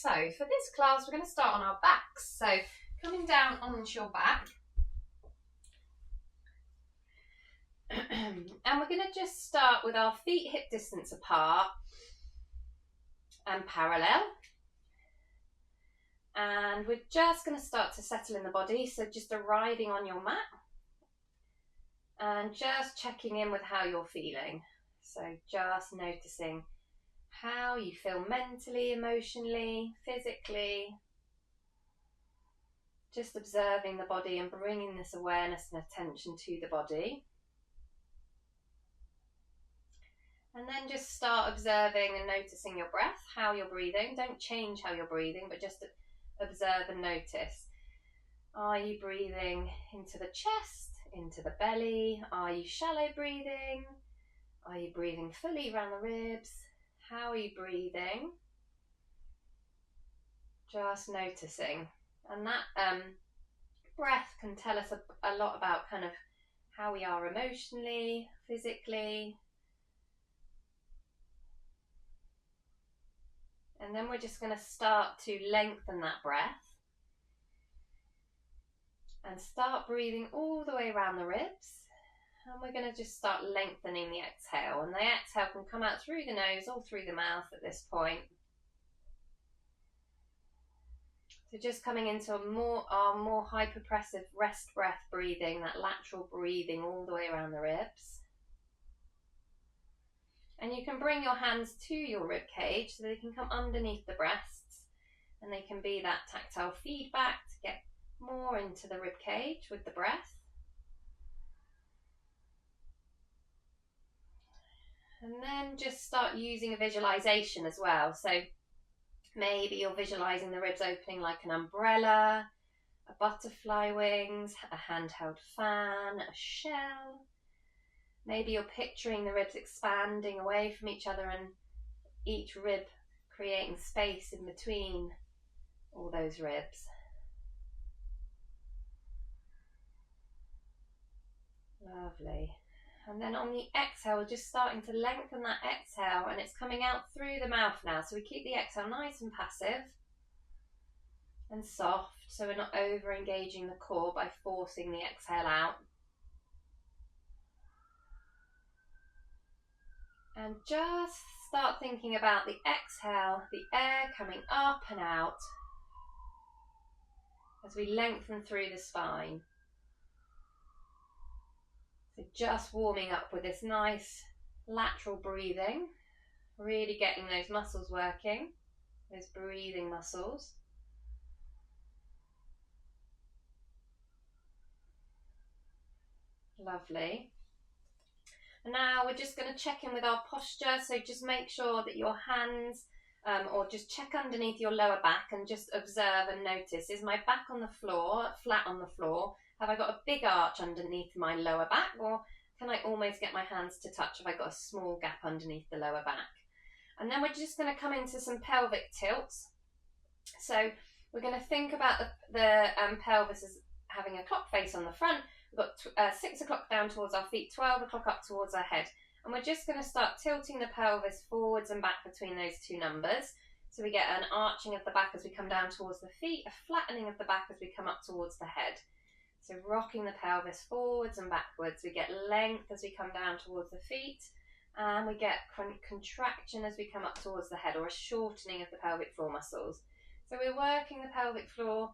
So for this class, we're going to start on our backs. So coming down onto your back. And we're going to just start with our feet hip distance apart and parallel. And we're just going to start to settle in the body. So just arriving on your mat and just checking in with how you're feeling. So just noticing how you feel mentally, emotionally, physically. Just observing the body and bringing this awareness and attention to the body. And then just start observing and noticing your breath, how you're breathing. Don't change how you're breathing, but just observe and notice. Are you breathing into the chest, into the belly? Are you shallow breathing? Are you breathing fully around the ribs? How are you breathing? Just noticing. And that breath can tell us a lot about kind of how we are emotionally, physically. And then we're just going to start to lengthen that breath. And start breathing all the way around the ribs. And we're going to just start lengthening the exhale. And the exhale can come out through the nose or through the mouth at this point. So just coming into our more hypopressive rest breath breathing, that lateral breathing all the way around the ribs. And you can bring your hands to your rib cage so they can come underneath the breasts. And they can be that tactile feedback to get more into the rib cage with the breath. And then just start using a visualization as well. So maybe you're visualizing the ribs opening like an umbrella, a butterfly wings, a handheld fan, a shell. Maybe you're picturing the ribs expanding away from each other and each rib creating space in between all those ribs. Lovely. And then on the exhale, we're just starting to lengthen that exhale, and it's coming out through the mouth now. So we keep the exhale nice and passive and soft, so we're not over engaging the core by forcing the exhale out. And just start thinking about the exhale, the air coming up and out as we lengthen through the spine. So just warming up with this nice lateral breathing, really getting those muscles working, those breathing muscles. Lovely. And now we're just going to check in with our posture. So just make sure that your hands, or just check underneath your lower back and just observe and notice. Is my back on the floor, flat on the floor? Have I got a big arch underneath my lower back, or can I almost get my hands to touch? Have I got a small gap underneath the lower back? And then we're just going to come into some pelvic tilts. So we're going to think about the pelvis as having a clock face on the front. We've got 6 o'clock down towards our feet, 12 o'clock up towards our head. And we're just going to start tilting the pelvis forwards and back between those two numbers. So we get an arching of the back as we come down towards the feet, a flattening of the back as we come up towards the head. So rocking the pelvis forwards and backwards. We get length as we come down towards the feet. And we get contraction as we come up towards the head, or a shortening of the pelvic floor muscles. So we're working the pelvic floor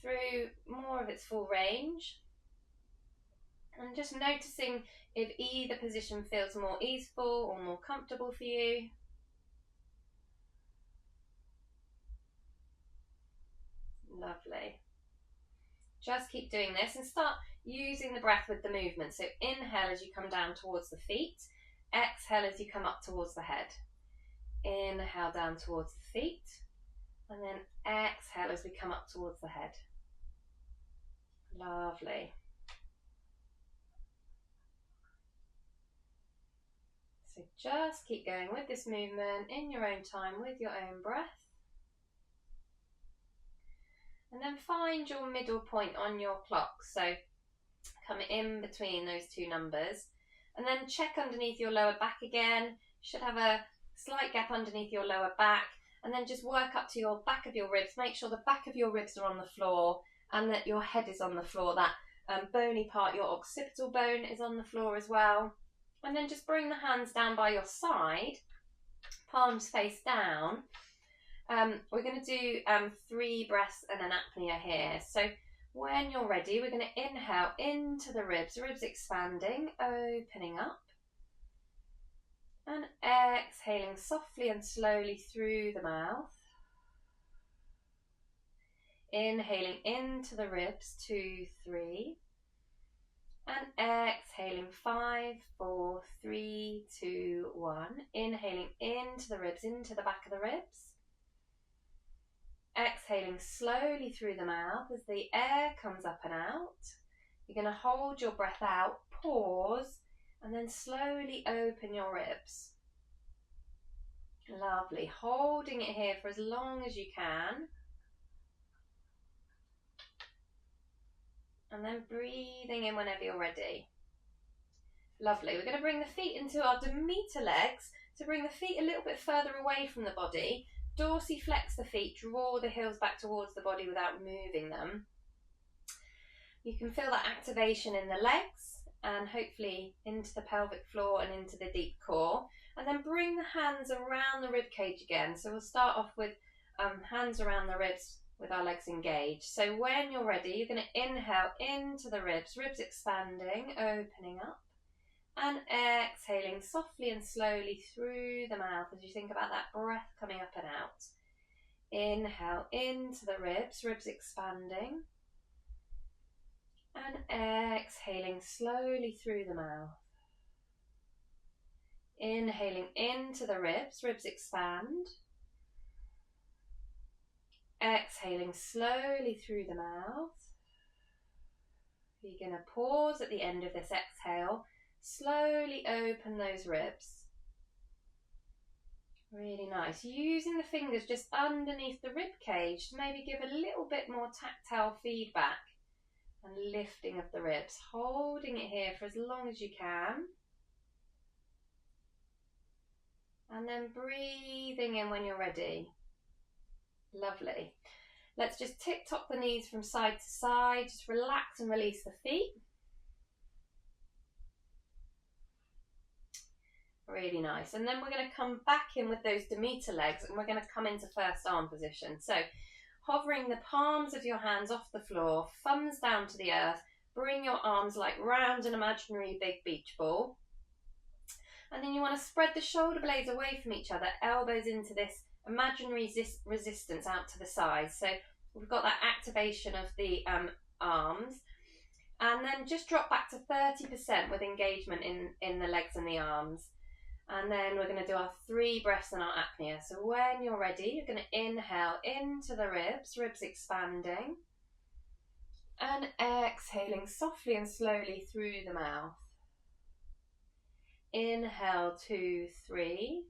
through more of its full range. And just noticing if either position feels more easeful or more comfortable for you. Lovely. Just keep doing this and start using the breath with the movement. So inhale as you come down towards the feet. Exhale as you come up towards the head. Inhale down towards the feet. And then exhale as we come up towards the head. Lovely. So just keep going with this movement in your own time with your own breath. And then find your middle point on your clock. So come in between those two numbers. And then check underneath your lower back again. You should have a slight gap underneath your lower back. and then just work up to your back of your ribs. Make sure the back of your ribs are on the floor and that your head is on the floor. That bony part, your occipital bone, is on the floor as well. And then just bring the hands down by your side, palms face down. We're going to do 3 breaths and an apnea here. So when you're ready, we're going to inhale into the ribs, ribs expanding, opening up. And exhaling softly and slowly through the mouth. Inhaling into the ribs, 2, 3. And exhaling, 5, 4, 3, 2, 1. Inhaling into the ribs, into the back of the ribs. Exhaling slowly through the mouth as the air comes up and out. You're going to hold your breath out, pause, and then slowly open your ribs. Lovely. Holding it here for as long as you can. And then breathing in whenever you're ready. Lovely. We're going to bring the feet into our Demeter legs. So bring the feet a little bit further away from the body. Dorsiflex the feet. Draw the heels back towards the body without moving them. You can feel that activation in the legs and hopefully into the pelvic floor and into the deep core. And then bring the hands around the rib cage again. So we'll start off with hands around the ribs with our legs engaged. So when you're ready, you're going to inhale into the ribs, ribs expanding, opening up. And exhaling softly and slowly through the mouth as you think about that breath coming up and out. Inhale into the ribs, ribs expanding. And exhaling slowly through the mouth. Inhaling into the ribs, ribs expand. Exhaling slowly through the mouth. You're going to pause at the end of this exhale. Slowly open those ribs. Really nice. Using the fingers just underneath the rib cage to maybe give a little bit more tactile feedback and lifting of the ribs. Holding it here for as long as you can. And then breathing in when you're ready. Lovely. Let's just tick-tock the knees from side to side. Just relax and release the feet. Really nice. And then we're going to come back in with those Demeter legs and we're going to come into first arm position. So hovering the palms of your hands off the floor, thumbs down to the earth. Bring your arms like round an imaginary big beach ball. And then you want to spread the shoulder blades away from each other, elbows into this imaginary resistance out to the sides. So we've got that activation of the arms. And then just drop back to 30% with engagement in the legs and the arms. And then we're going to do our 3 breaths in our apnea. So when you're ready, you're going to inhale into the ribs, ribs expanding. And exhaling softly and slowly through the mouth. Inhale, 2, 3.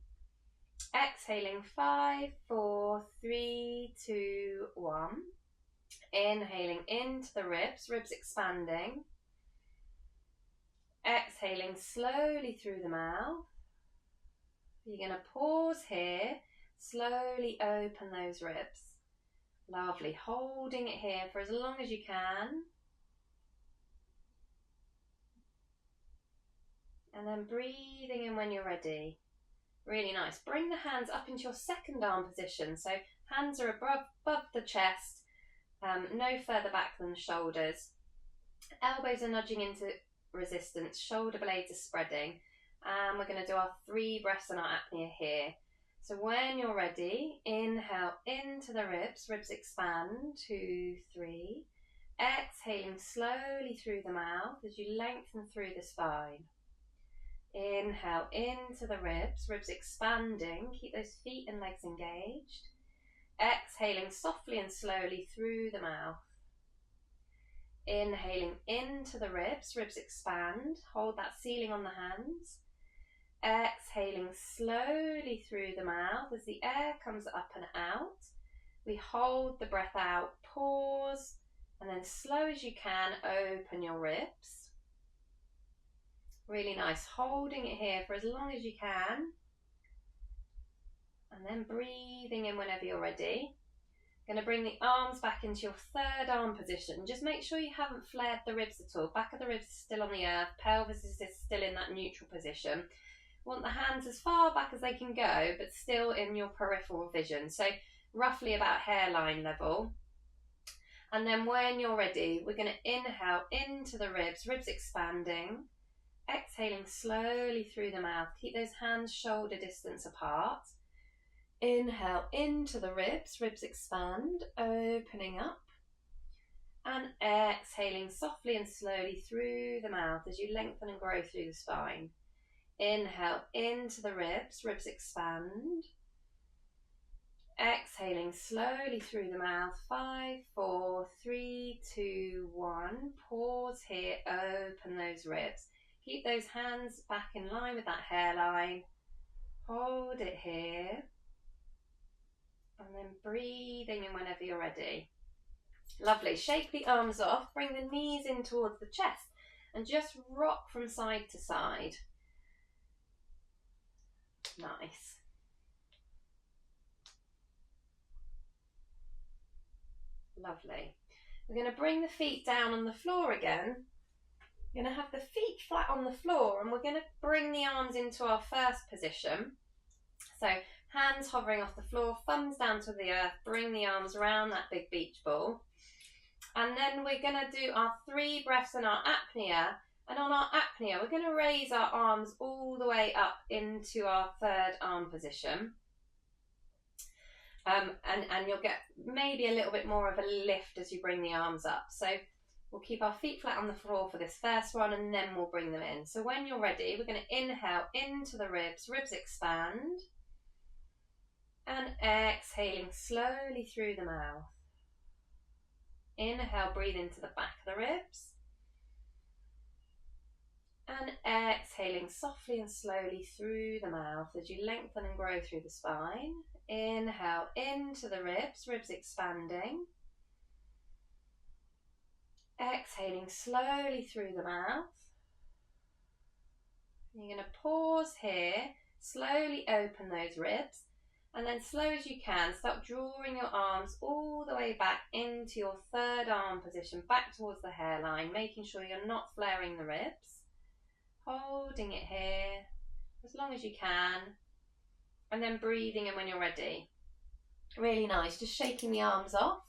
Exhaling, 5, 4, 3, 2, 1. Inhaling into the ribs, ribs expanding. Exhaling slowly through the mouth. You're going to pause here, slowly open those ribs. Lovely, holding it here for as long as you can. And then breathing in when you're ready. Really nice. Bring the hands up into your second arm position. So hands are above the chest, no further back than the shoulders. Elbows are nudging into resistance, shoulder blades are spreading. And we're going to do our 3 breaths in our apnea here. So when you're ready, inhale into the ribs, ribs expand, 2, 3. Exhaling slowly through the mouth as you lengthen through the spine. Inhale into the ribs, ribs expanding, keep those feet and legs engaged. Exhaling softly and slowly through the mouth. Inhaling into the ribs, ribs expand, hold that ceiling on the hands. Exhaling slowly through the mouth as the air comes up and out. We hold the breath out, pause, and then slow as you can, open your ribs. Really nice, holding it here for as long as you can. And then breathing in whenever you're ready. Going to bring the arms back into your third arm position. Just make sure you haven't flared the ribs at all. Back of the ribs is still on the earth. Pelvis is still in that neutral position. Want the hands as far back as they can go, but still in your peripheral vision. So roughly about hairline level. And then when you're ready, we're going to inhale into the ribs, ribs expanding. Exhaling slowly through the mouth. Keep those hands shoulder distance apart. Inhale into the ribs, ribs expand, opening up. And exhaling softly and slowly through the mouth as you lengthen and grow through the spine. Inhale into the ribs, ribs expand. Exhaling slowly through the mouth. 5, 4, 3, 2, 1. Pause here, open those ribs. Keep those hands back in line with that hairline. Hold it here. And then breathing in whenever you're ready. Lovely. Shake the arms off. Bring the knees in towards the chest. And just rock from side to side. Nice. Lovely. We're going to bring the feet down on the floor again. We're going to have the feet flat on the floor and we're going to bring the arms into our first position. So hands hovering off the floor, thumbs down to the earth, bring the arms around that big beach ball. And then we're going to do our 3 breaths in our apnea. And on our apnea, we're going to raise our arms all the way up into our third arm position. And you'll get maybe a little bit more of a lift as you bring the arms up. So we'll keep our feet flat on the floor for this first one and then we'll bring them in. So when you're ready, we're going to inhale into the ribs, ribs expand. And exhaling slowly through the mouth. Inhale, breathe into the back of the ribs. And exhaling softly and slowly through the mouth as you lengthen and grow through the spine. Inhale into the ribs, ribs expanding. Exhaling slowly through the mouth. You're going to pause here, slowly open those ribs, and then slow as you can, start drawing your arms all the way back into your third arm position, back towards the hairline, making sure you're not flaring the ribs. Holding it here as long as you can. And then breathing in when you're ready. Really nice, just shaking the arms off.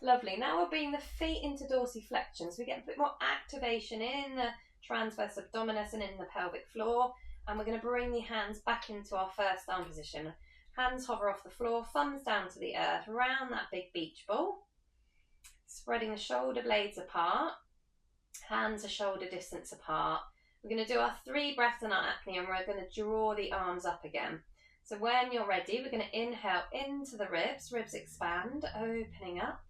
Lovely, now we'll bring the feet into dorsiflexion, so we get a bit more activation in the transverse abdominis and in the pelvic floor. And we're going to bring the hands back into our first arm position. Hands hover off the floor, thumbs down to the earth, around that big beach ball. Spreading the shoulder blades apart. Hands are shoulder distance apart. We're going to do our 3 breaths in our apnea and we're going to draw the arms up again. So when you're ready, we're going to inhale into the ribs, ribs expand, opening up,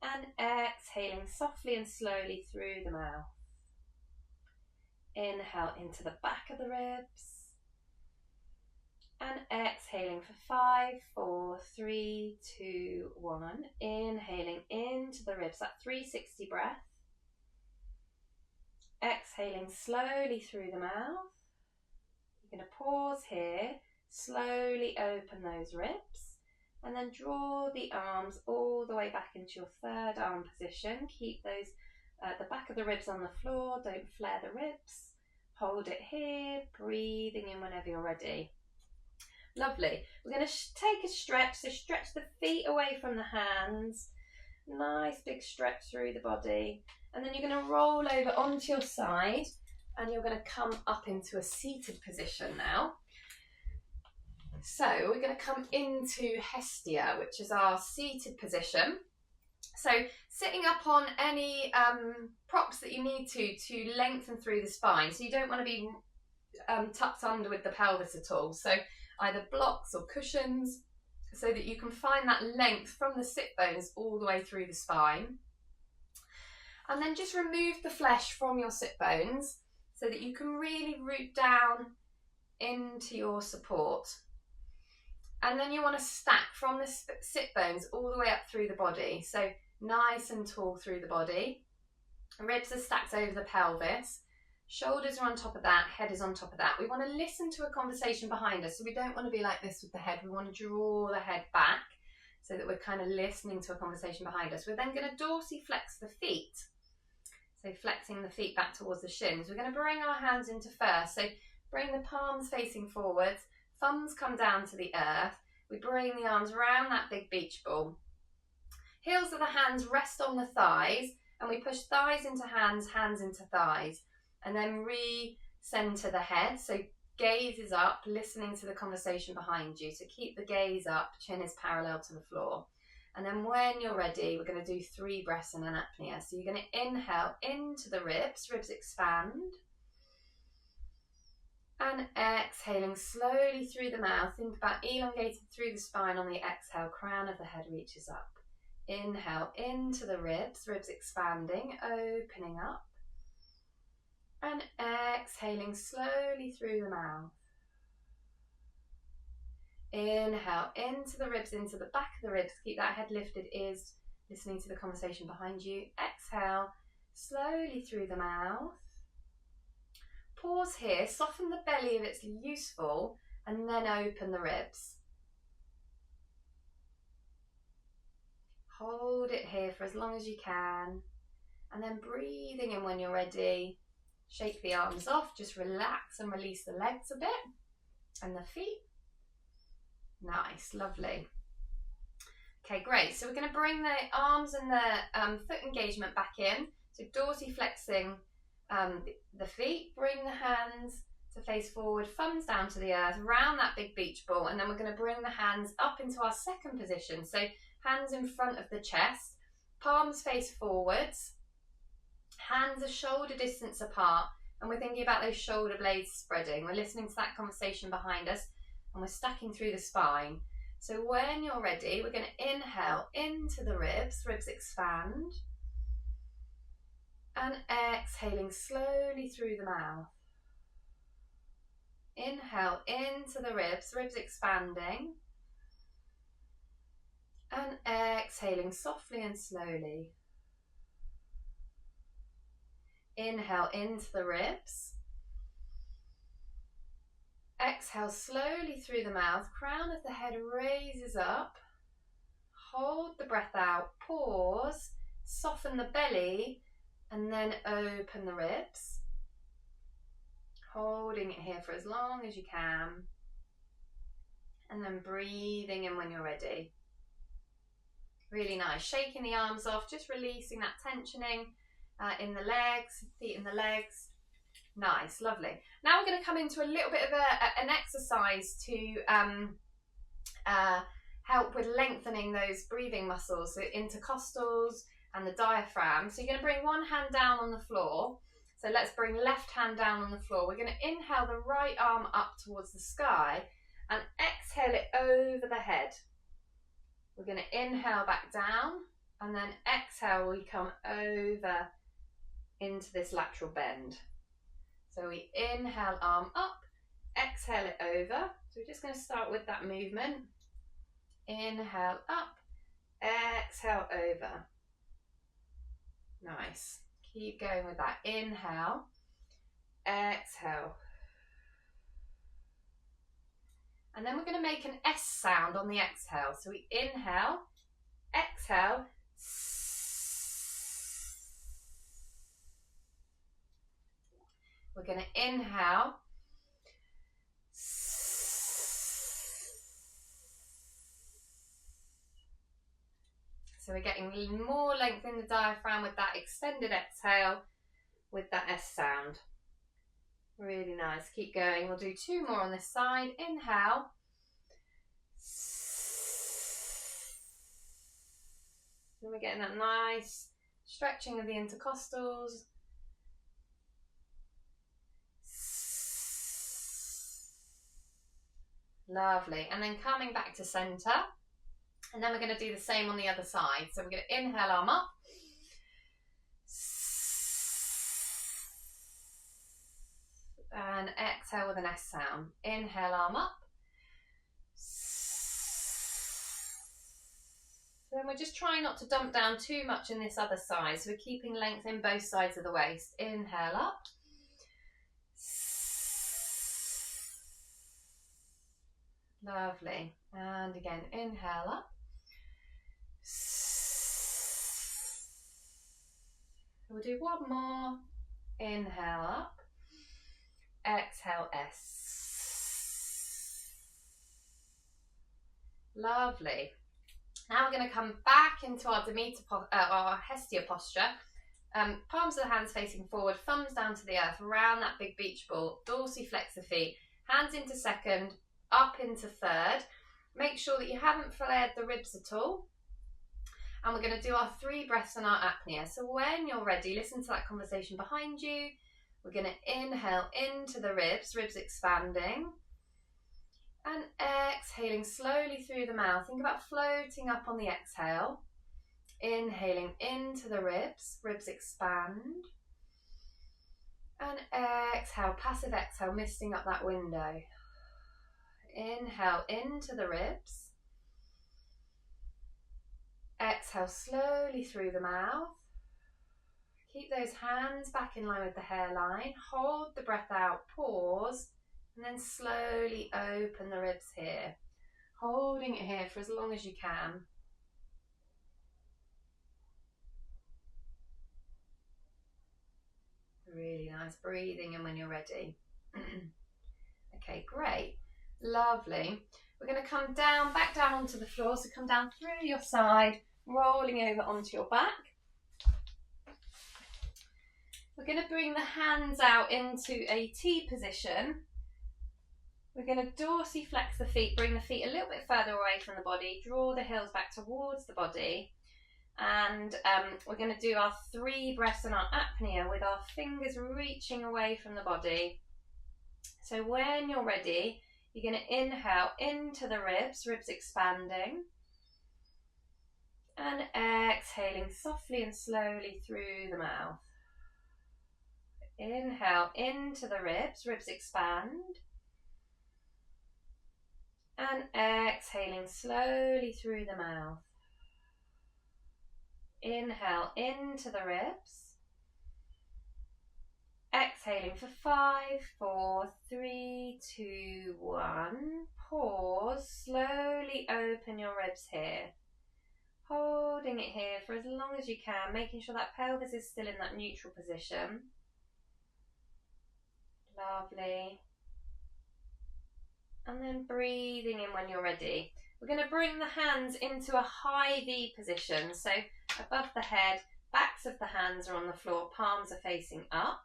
and exhaling softly and slowly through the mouth. Inhale into the back of the ribs, and exhaling for 5, 4, 3, 2, 1. Inhaling into the ribs, that 360 breath. Exhaling slowly through the mouth. You're going to pause here. Slowly open those ribs and then draw the arms all the way back into your third arm position. Keep those the back of the ribs on the floor, don't flare the ribs. Hold it here, breathing in whenever you're ready. Lovely. We're going to take a stretch, so stretch the feet away from the hands. Nice big stretch through the body. And then you're going to roll over onto your side and you're going to come up into a seated position now. So we're going to come into Hestia, which is our seated position. So sitting up on any props that you need to lengthen through the spine. So you don't want to be tucked under with the pelvis at all. So either blocks or cushions so that you can find that length from the sit bones all the way through the spine. And then just remove the flesh from your sit bones so that you can really root down into your support. And then you want to stack from the sit bones all the way up through the body. So nice and tall through the body. Ribs are stacked over the pelvis. Shoulders are on top of that, head is on top of that. We want to listen to a conversation behind us, so we don't want to be like this with the head. We want to draw the head back so that we're kind of listening to a conversation behind us. We're then going to dorsiflex the feet, so flexing the feet back towards the shins. We're going to bring our hands into first, so bring the palms facing forwards, thumbs come down to the earth. We bring the arms around that big beach ball. Heels of the hands rest on the thighs, and we push thighs into hands, hands into thighs. And then re-center the head, so gaze is up, listening to the conversation behind you. So keep the gaze up, chin is parallel to the floor. And then when you're ready, we're going to do 3 breaths in an apnea. So you're going to inhale into the ribs, ribs expand. And exhaling slowly through the mouth. Think about elongating through the spine on the exhale, crown of the head reaches up. Inhale into the ribs, ribs expanding, opening up. And exhaling slowly through the mouth. Inhale into the ribs, into the back of the ribs. Keep that head lifted, ears listening to the conversation behind you. Exhale slowly through the mouth. Pause here, soften the belly if it's useful, and then open the ribs. Hold it here for as long as you can. And then breathing in when you're ready. Shake the arms off, just relax and release the legs a bit and the feet. Nice, lovely. Okay, great. So we're going to bring the arms and the foot engagement back in. So dorsiflexing the feet, bring the hands to face forward, thumbs down to the earth, round that big beach ball, and then we're going to bring the hands up into our second position. So hands in front of the chest, palms face forwards. Hands are shoulder distance apart, and we're thinking about those shoulder blades spreading. We're listening to that conversation behind us, and we're stacking through the spine. So when you're ready, we're going to inhale into the ribs, ribs expand, and exhaling slowly through the mouth. Inhale into the ribs, ribs expanding, and exhaling softly and slowly. Inhale into the ribs. Exhale slowly through the mouth. Crown of the head raises up. Hold the breath out. Pause. Soften the belly. And then open the ribs. Holding it here for as long as you can. And then breathing in when you're ready. Really nice. Shaking the arms off. Just releasing that tensioning. In the legs, feet in the legs. Nice, lovely. Now we're going to come into a little bit of an exercise to help with lengthening those breathing muscles, so intercostals and the diaphragm. So you're going to bring one hand down on the floor. So let's bring left hand down on the floor. We're going to inhale the right arm up towards the sky and exhale it over the head. We're going to inhale back down and then exhale, we come over into this lateral bend. So we inhale, arm up, exhale it over. So we're just going to start with that movement. Inhale up, exhale over. Nice. Keep going with that. Inhale, exhale. And then we're going to make an S sound on the exhale. So we inhale, exhale, we're going to inhale, so we're getting more length in the diaphragm with that extended exhale with that S sound. Really nice. Keep going. We'll do 2 more on this side. Inhale. Then we're getting that nice stretching of the intercostals. Lovely. And then coming back to center. And then we're going to do the same on the other side. So we're going to inhale, arm up. And exhale with an S sound. Inhale, arm up. Then we're just trying not to dump down too much in this other side. So we're keeping length in both sides of the waist. Inhale up. Lovely. And again, inhale up. We'll do one more. Inhale up. Exhale, S. Lovely. Now we're going to come back into our our Hestia posture. Palms of the hands facing forward, thumbs down to the earth, around that big beach ball. Dorsiflex the feet, hands into second, up into third. Make sure that you haven't flared the ribs at all. And we're going to do our 3 breaths on our apnea. So when you're ready, listen to that conversation behind you. We're going to inhale into the ribs, ribs expanding. And exhaling slowly through the mouth. Think about floating up on the exhale. Inhaling into the ribs, ribs expand. And exhale, passive exhale, misting up that window. Inhale into the ribs. Exhale slowly through the mouth. Keep those hands back in line with the hairline. Hold the breath out, pause, and then slowly open the ribs here. Holding it here for as long as you can. Really nice. Breathing in when you're ready. Okay, great. Lovely. We're going to come down, back down onto the floor. So come down through your side, rolling over onto your back. We're going to bring the hands out into a T position. We're going to dorsiflex the feet, bring the feet a little bit further away from the body, draw the heels back towards the body. And we're going to do our 3 breaths in our apnea with our fingers reaching away from the body. So when you're ready, you're going to inhale into the ribs, ribs expanding. And exhaling softly and slowly through the mouth. Inhale into the ribs, ribs expand. And exhaling slowly through the mouth. Inhale into the ribs. Exhaling for 5, 4, 3, 2, 1. Pause. Slowly open your ribs here. Holding it here for as long as you can, making sure that pelvis is still in that neutral position. Lovely. And then breathing in when you're ready. We're going to bring the hands into a high V position. So above the head, backs of the hands are on the floor, palms are facing up.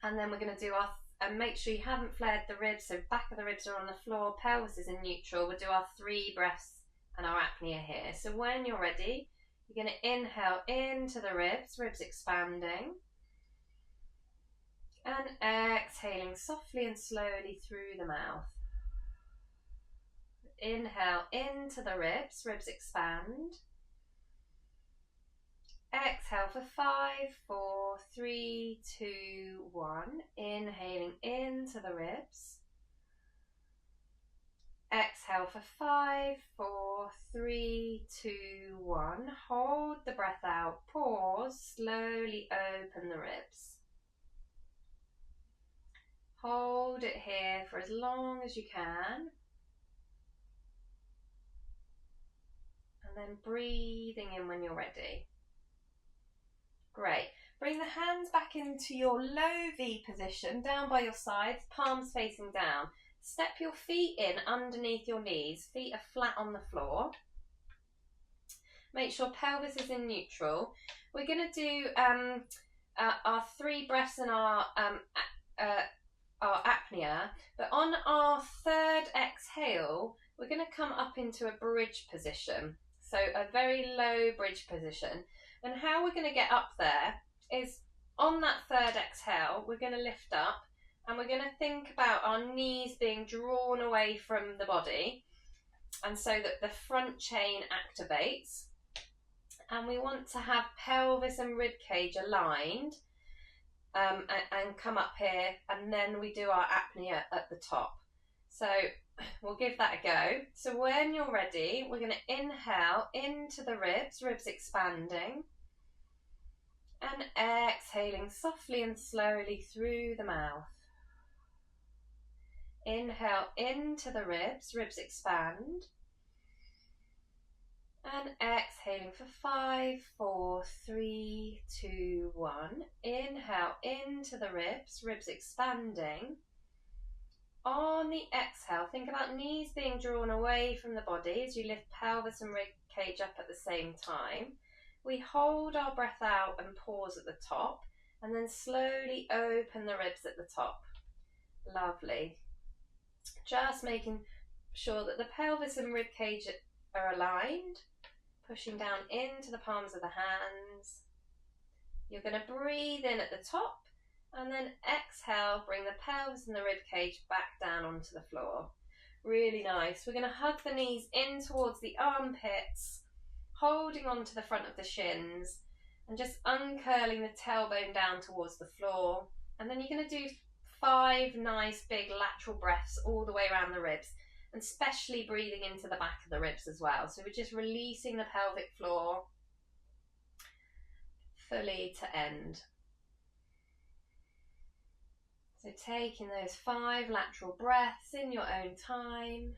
And then we're going to do our, and make sure you haven't flared the ribs, so back of the ribs are on the floor, pelvis is in neutral. We'll do our 3 breaths and our apnea here. So when you're ready, you're going to inhale into the ribs, ribs expanding. And exhaling softly and slowly through the mouth. Inhale into the ribs, ribs expand. Exhale for 5, 4, 3, 2, 1. Inhaling into the ribs. Exhale for 5, 4, 3, 2, 1. Hold the breath out, pause, slowly open the ribs. Hold it here for as long as you can. And then breathing in when you're ready. Great. Bring the hands back into your low V position, down by your sides, palms facing down. Step your feet in underneath your knees. Feet are flat on the floor. Make sure pelvis is in neutral. We're going to do our 3 breaths and our apnea, but on our 3rd exhale, we're going to come up into a bridge position. So a very low bridge position. And how we're going to get up there is on that 3rd exhale, we're going to lift up and we're going to think about our knees being drawn away from the body. And so that the front chain activates. And we want to have pelvis and rib cage aligned. And come up here, and then we do our apnea at the top. So we'll give that a go. So when you're ready, we're going to inhale into the ribs, ribs expanding, and exhaling softly and slowly through the mouth. Inhale into the ribs, ribs expand. And exhaling for 5, 4, 3, 2, 1. Inhale into the ribs, ribs expanding. On the exhale, think about knees being drawn away from the body as you lift pelvis and rib cage up at the same time. We hold our breath out and pause at the top, and then slowly open the ribs at the top. Lovely. Just making sure that the pelvis and rib cage are aligned, pushing down into the palms of the hands. You're going to breathe in at the top, and then exhale, bring the pelvis and the rib cage back down onto the floor. Really nice. We're going to hug the knees in towards the armpits, holding on to the front of the shins, and just uncurling the tailbone down towards the floor. And then you're going to do 5 nice big lateral breaths all the way around the ribs, and especially breathing into the back of the ribs as well. So we're just releasing the pelvic floor fully to end. So taking those 5 lateral breaths in your own time.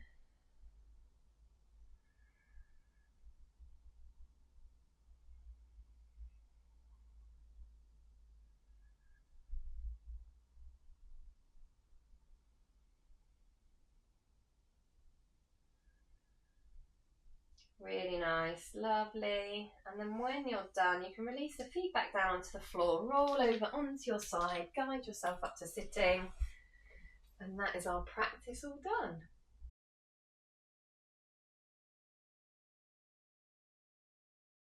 Really nice, lovely. And then when you're done, you can release the feet back down onto the floor, roll over onto your side, guide yourself up to sitting. And that is our practice all done.